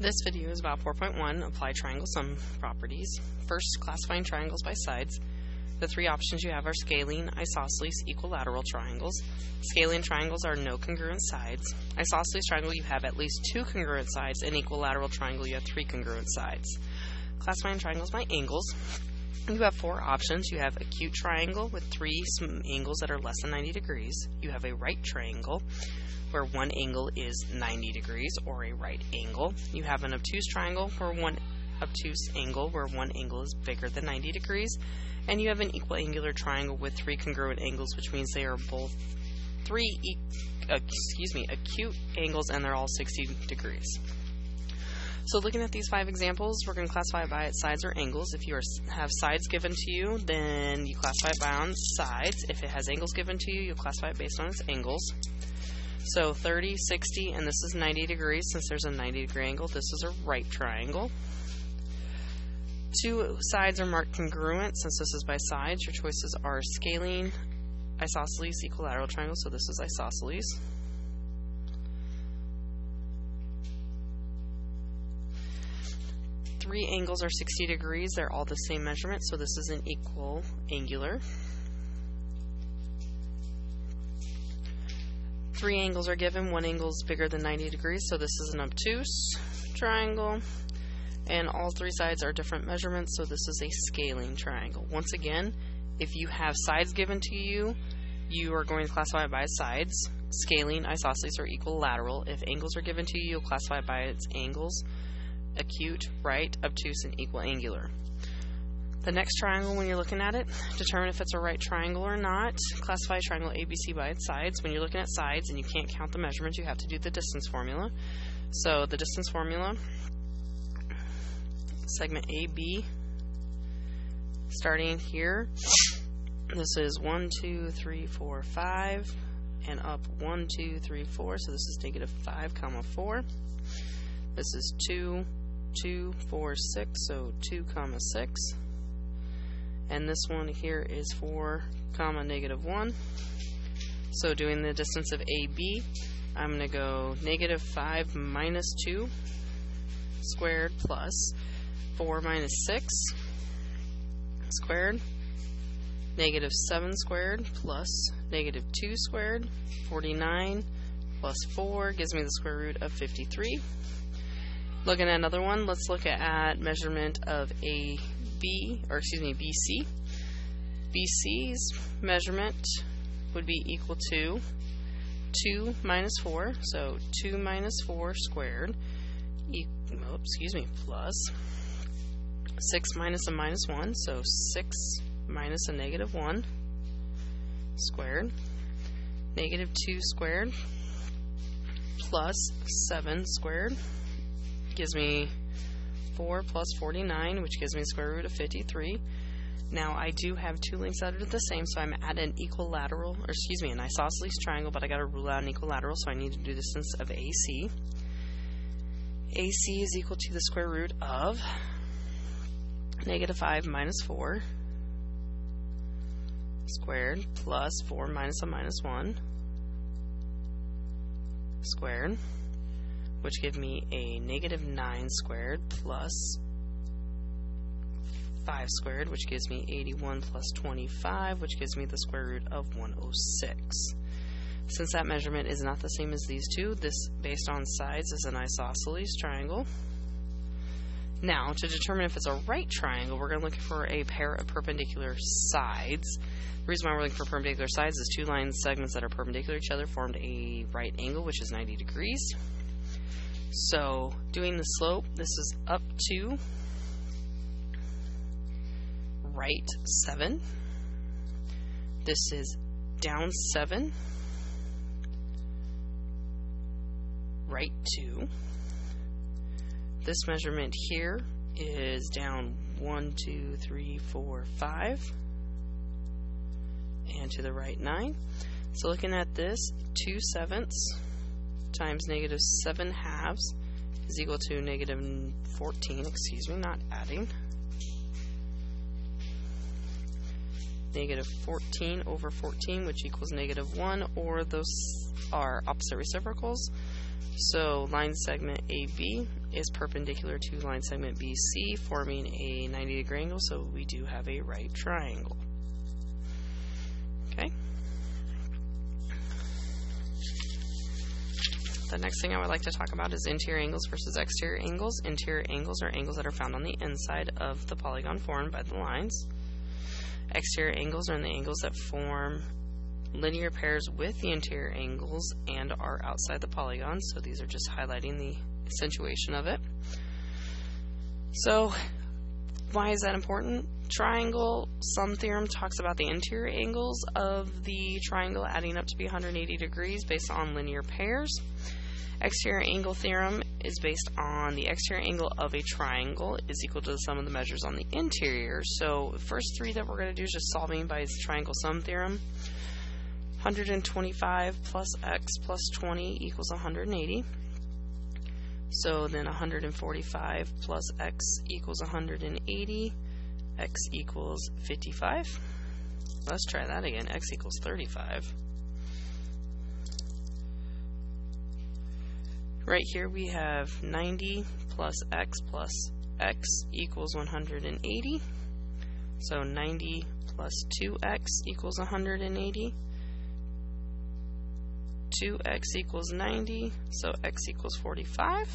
This video is about 4.1, apply triangle sum properties. First, classifying triangles by sides. The three options you have are scalene, isosceles, equilateral triangles. Scalene triangles are no congruent sides. Isosceles triangle, you have at least two congruent sides, and equilateral triangle, you have three congruent sides. Classifying triangles by angles. You have four options. You have acute triangle with three angles that are less than 90 degrees. You have a right triangle where one angle is 90 degrees or a right angle. You have an obtuse triangle where one obtuse angle where one angle is bigger than 90 degrees. And you have an equiangular triangle with three congruent angles, which means they are both acute angles and they're all 60 degrees. So looking at these five examples, we're going to classify it by its sides or angles. If you have sides given to you, then you classify it by on sides. If it has angles given to you, you'll classify it based on its angles. So 30, 60, and this is 90 degrees. Since there's a 90 degree angle, this is a right triangle. Two sides are marked congruent. Since this is by sides, your choices are scalene, isosceles, equilateral triangle. So this is isosceles. Three angles are 60 degrees. They're all the same measurement, so this is an equiangular. Three angles are given. One angle is bigger than 90 degrees, so this is an obtuse triangle. And all three sides are different measurements, so this is a scalene triangle. Once again, if you have sides given to you, you are going to classify it by sides. Scalene, isosceles, or equilateral. If angles are given to you, you'll classify it by its angles. Acute, right, obtuse, and equiangular. The next triangle, when you're looking at it, determine if it's a right triangle or not. Classify triangle ABC by its sides. When you're looking at sides and you can't count the measurements, you have to do the distance formula. So the distance formula, segment AB, starting here, this is 1, 2, 3, 4, 5, and up 1, 2, 3, 4, so this is negative 5, 4. This is 2, 2, 4, 6, so 2, 6. And this one here is 4, negative 1. So doing the distance of AB, I'm going to go negative 5 minus 2 squared plus 4 minus 6 squared, negative 7 squared plus negative 2 squared, 49 plus 4 gives me the square root of 53. Looking at another one, let's look at measurement of BC. BC's measurement would be equal to 2 minus 4, so 2 minus 4 squared, plus 6 minus a minus 1, so 6 minus a negative 1 squared, negative 2 squared, plus 7 squared, gives me 4 plus 49, which gives me the square root of 53. Now I do have two lengths that are the same, so I'm at an an isosceles triangle, but I got to rule out an equilateral, so I need to do the distance of AC. AC is equal to the square root of negative 5 minus 4 squared plus 4 minus a minus 1 squared, which give me a negative 9 squared plus 5 squared, which gives me 81 plus 25, which gives me the square root of 106. Since that measurement is not the same as these two, this, based on sides, is an isosceles triangle. Now, to determine if it's a right triangle, we're going to look for a pair of perpendicular sides. The reason why we're looking for perpendicular sides is two line segments that are perpendicular to each other formed a right angle, which is 90 degrees. So, doing the slope, this is up to right 7. This is down 7, right 2. This measurement here is down 1, 2, 3, 4, 5, and to the right 9. So looking at this, 2/7 times negative 7/2 is equal to negative 14, not adding. Negative 14 over 14, which equals negative 1, or those are opposite reciprocals. So line segment AB is perpendicular to line segment BC, forming a 90-degree angle, so we do have a right triangle. Okay. The next thing I would like to talk about is interior angles versus exterior angles. Interior angles are angles that are found on the inside of the polygon formed by the lines. Exterior angles are the angles that form linear pairs with the interior angles and are outside the polygon, so these are just highlighting the accentuation of it. So why is that important? Triangle sum theorem talks about the interior angles of the triangle adding up to be 180 degrees based on linear pairs. Exterior angle theorem is based on the exterior angle of a triangle is equal to the sum of the measures on the interior. So the first three that we're going to do is just solving by triangle sum theorem. 125 plus x plus 20 equals 180. So then 145 plus x equals 180. X equals 55. Let's try that again. X equals 35. Right here we have 90 plus x equals 180. So 90 plus 2x equals 180. 2x equals 90, so x equals 45.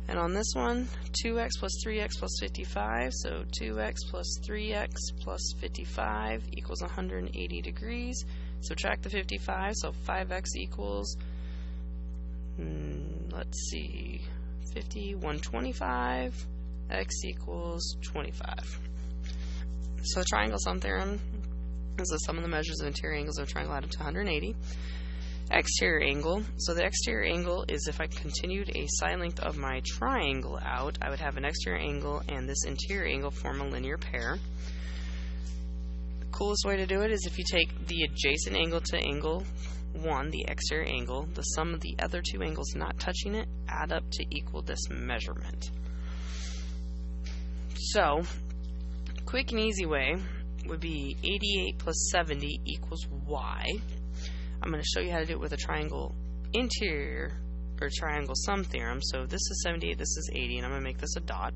And on this one, 2x plus 3x plus 55, so 2x plus 3x plus 55 equals 180 degrees. Subtract the 55, so 5x equals, let's see, 50, 125, x equals 25. So triangle sum theorem is the sum of the measures of interior angles of a triangle added to 180. Exterior angle. So the exterior angle is if I continued a side length of my triangle out, I would have an exterior angle and this interior angle form a linear pair. The coolest way to do it is if you take the adjacent angle to angle 1, the exterior angle, the sum of the other two angles not touching it, add up to equal this measurement. So, quick and easy way would be 88 plus 70 equals y. I'm going to show you how to do it with a triangle interior or triangle sum theorem. So this is 78, this is 80, and I'm going to make this a dot.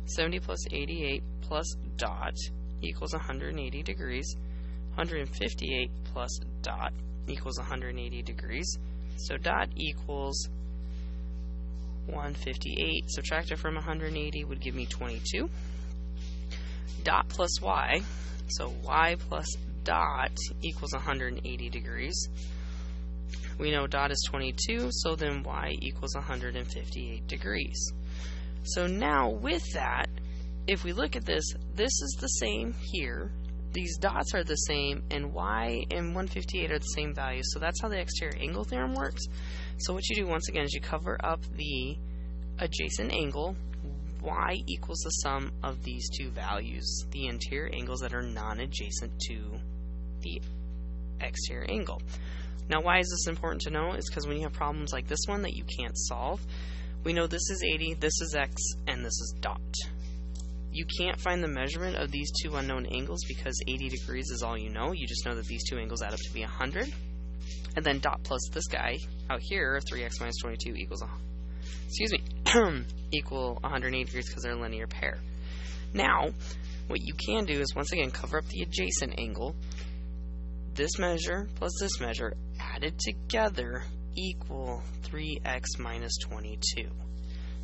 70 plus 88 plus dot equals 180 degrees. 158 plus dot equals 180 degrees. So dot equals 158. Subtract it from 180 would give me 22. Dot plus y, so y plus dot equals 180 degrees. We know dot is 22, so then y equals 158 degrees. So now with that, if we look at this, this is the same here. These dots are the same, and y and 158 are the same values. So that's how the exterior angle theorem works. So what you do once again is you cover up the adjacent angle. Y equals the sum of these two values, the interior angles that are non-adjacent to the exterior angle. Now why is this important to know? Is because when you have problems like this one that you can't solve, we know this is 80, this is x, and this is dot. You can't find the measurement of these two unknown angles because 80 degrees is all you know. You just know that these two angles add up to be 100. And then dot plus this guy out here, 3x minus 22 equals equal 180 degrees because they're a linear pair. Now, what you can do is once again cover up the adjacent angle. This measure plus this measure added together equal 3x minus 22.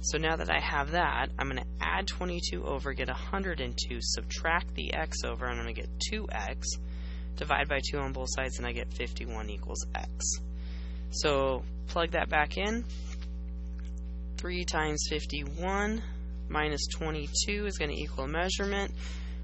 So now that I have that, I'm going to add 22 over, get 102, subtract the x over, and I'm going to get 2x, divide by 2 on both sides, and I get 51 equals x. So plug that back in. 3 times 51 minus 22 is going to equal a measurement,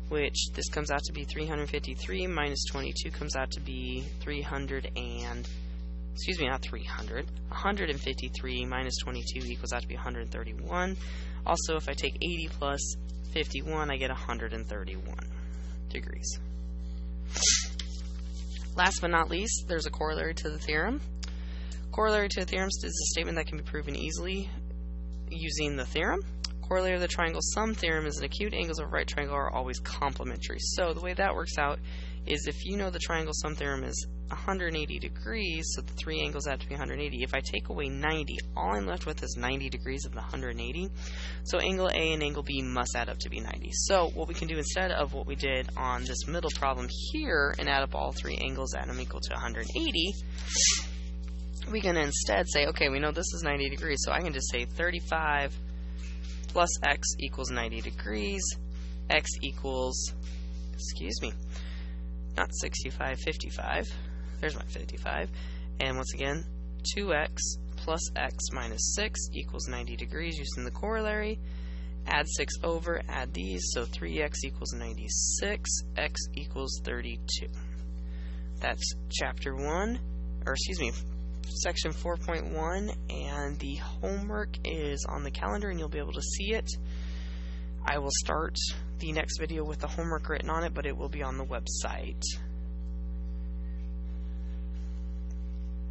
which this comes out to be 353 minus 22 comes out to be 153 minus 22 equals out to be 131. Also, if I take 80 plus 51, I get 131 degrees. Last but not least, there's a corollary to the theorem. Corollary to a theorem is a statement that can be proven easily using the theorem. Corollary of the triangle sum theorem is an acute angles of a right triangle are always complementary. So the way that works out is if you know the triangle sum theorem is 180 degrees, so the three angles have to be 180. If I take away 90, all I'm left with is 90 degrees of the 180. So angle A and angle B must add up to be 90. So what we can do instead of what we did on this middle problem here and add up all three angles, add them equal to 180, we can instead say, okay, we know this is 90 degrees, so I can just say 35 plus x equals 90 degrees. X equals, excuse me, not 65, 55. There's my 55. And once again, 2x plus x minus 6 equals 90 degrees using the corollary. Add 6 over, add these, so 3x equals 96, x equals 32. That's chapter 1, or excuse me, section 4.1, and the homework is on the calendar and you'll be able to see it. I will start the next video with the homework written on it, but it will be on the website.